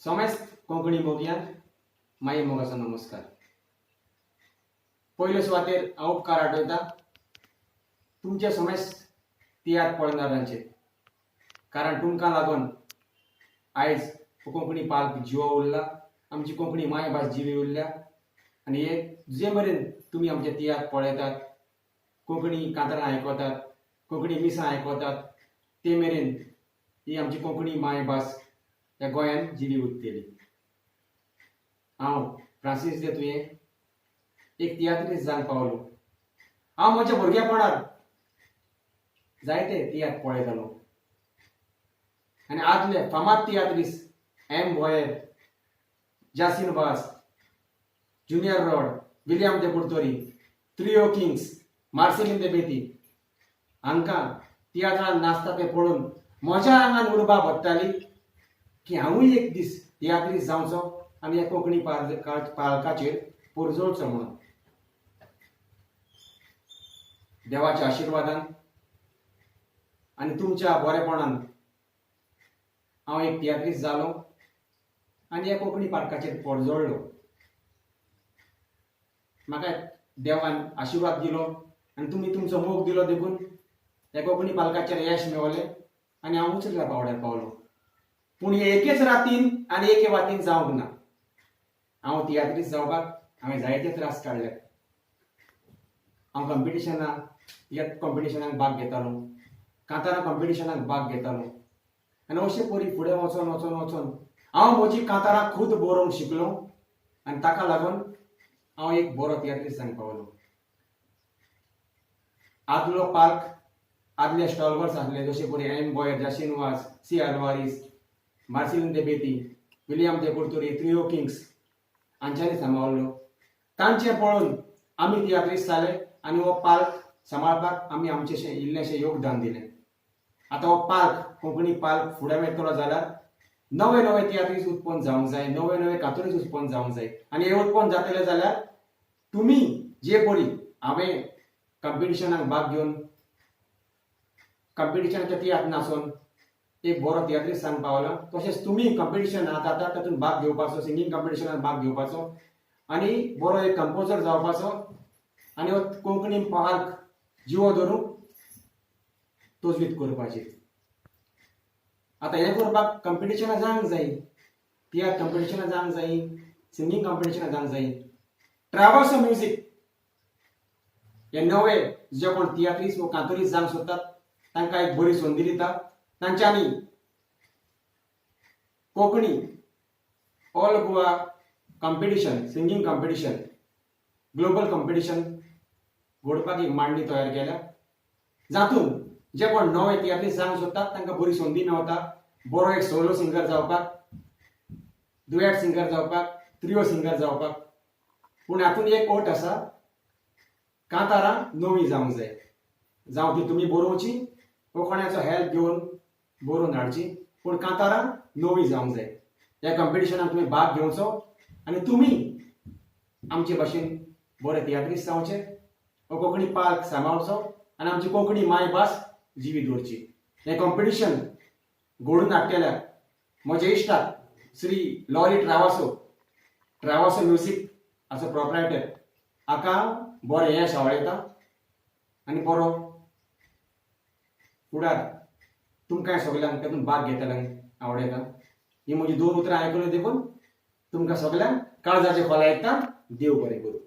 समस्त कोंकणी मोगयान माई मोगाचो नमस्कार। पयले सुवातेर हांव उपकार आठयता तुमचे समस्त तियात्र पळयणाऱ्यांचे, कारण तुमकां लागून आयज कोंकणी पाल्प जिवो उरला, आमची कोंकणी मायभास जिवी उरल्या। आनी हे जे मेरेन तुमी आमचे तियात्र पळयतात, कोंकणी कांतरां आयकतात, कोंकणी मिसां आयकतात, ते मेरेन ही आमची कोंकणी मायभास ह्या गोंयांत जिवी उरतली। हांव फ्रांसीस दे तुये एक तियात्रीस्ट जावन पावलो। हांव म्हज्या भुरगेपणांत जायते तियात्र पळयतालो आनी आदले फामाद तियात्रीस्ट एम वॉयर, जासीन वास, ज्युनियर रॉड, विलियम दे पुर्तोरी, त्रियो किंग्स, मार्सेलीन दे बेती हांकां तियात्रांत नाचता ते पळोवन म्हज्या आंगान उर्बा भरताली की हांवूय एक दीस तियात्रीस्ट जावचो आनी ह्या कोंकणी पालकाचेर पुरजोळचो म्हणून। देवाच्या आशिर्वादान आनी तुमच्या बरेपणान हांव एक तियात्रीस्ट जालो आनी ह्या कोंकणी पालकाचेर पोरजोळ्ळो। म्हाका देवान आशिर्वाद दिलो आनी तुमी तुमचो मोग दिलो देखून ह्या कोंकणी पालकाचेर यश मेळ्ळें आनी हांव उंचल्या पांवड्यार पावलो। पूण हे एकेच रातीन आनी एके वातीन जावंक ना। हांव तियात्रीस्ट जावपाक हांवें जायते त्रास काडले। हांव कॉम्पिटिशनाक तियात्र कॉम्पिटिशनाक भाग घेतालो, कांतारां कॉम्पिटिशनाक भाग घेतालो आनी अशें परी फुडें वचोन वचोन वचोन हांव म्हजी कांतारां खूद बरोवंक शिकलो आनी ताका लागून हांव एक बरो तियात्रीस्ट जावन पावलो। आदलो पाल्क आदले स्टॉलवर्स आसले जशे परी एम बॉयर, जासीन वास, सी आल्वारीस, मार्सेलीन दे बेती, विलियम दे पुर्तोरी, त्रियो किंग्स हांच्यांनी सांबाळलो। तांचे पळोवन आमी तियात्रीस्ट जाले आनी हो पाल्क सांबाळपाक आमी आमचें इल्लेशें योगदान दिलें। आतां हो पाल्क कोंकणी पाल्क फुडें वयतलो जाल्यार नवे नवे तियात्रीस्ट उत्पन्न जावंक जाय, नवे नवे कांतुरीस्ट उत्पन्न जावंक जाय आनी हे उत्पन्न जातले जाल्यार तुमी जे परी हांवें कॉम्पिटिशनाक भाग घेवन कॉम्पिटिशनाच्या तियात्र नाचोन एक बरो तियात्रीस्ट जावन पावला, तशेंच तुमी कॉम्पिटिशनाक जाता तातूंत भाग घेवपाचो, सिंगींग कॉम्पिटिशनाक भाग घेवपाचो आनी बरो एक कंपोजर जावपाचो आनी हो कोंकणी पाल्क जिवो धरूंक तोजवीज करपाची। आतां हें करपाक कॉम्पिटिशनां जावंक जायी, तियात्र कॉम्पिटिशनां जावंक जायी, सिंगींग कॉम्पिटिशनां जावंक जायी। ट्रॅवर्सो म्युजीक हे नवे जे कोण तियात्रीस्ट वा कांतुरीस्ट जावंक सोदतात तांकां एक बरी संदी दिता। तांच्यांनी Konkani all Goa competition, singing competition, global competition घडोवपाक एक मांडणी तयार केल्या, जातून जे कोण नवे तियात्रीस्ट जावंक सोदतात तांकां बरी संदी मेळटा बरो एक सोलो सिंगर जावपाक, डुएट सिंगर जावपाक, त्रियो सिंगर जावपाक। पूण हातूंत एक अट आसा, कांतारां नवी जावंक जाय, जावं ती तुमी बरोवची वा कोणाचो हेल्प घेवन बरोवन हाडची, पूण कांतारां नवी जावंक जाय। ह्या कॉम्पिटिशनाक तुमी भाग घेवचो आनी तुमी आमचे भाशेन बरे तियात्रीस्ट जावचे, हो कोंकणी पाल्क सांबाळचो आनी आमची कोंकणी मायभास जिवी दवरची। हें कॉम्पिटिशन घडोवन हाडटल्यार म्हजे इश्टाक श्री लॉरी ट्रॅवर्सो म्युजीक हाचो प्रोप्रायटर हाका बरें यश आवडटा आनी बरो फुडार तुमकां सगल्यांक तातूंत भाग घेतल्यांक आवडटा। ही म्हजी 2 उतरां आयकून देखून तुमकां सगल्यांक काळजाचे खोलायता। देव बरें करूं।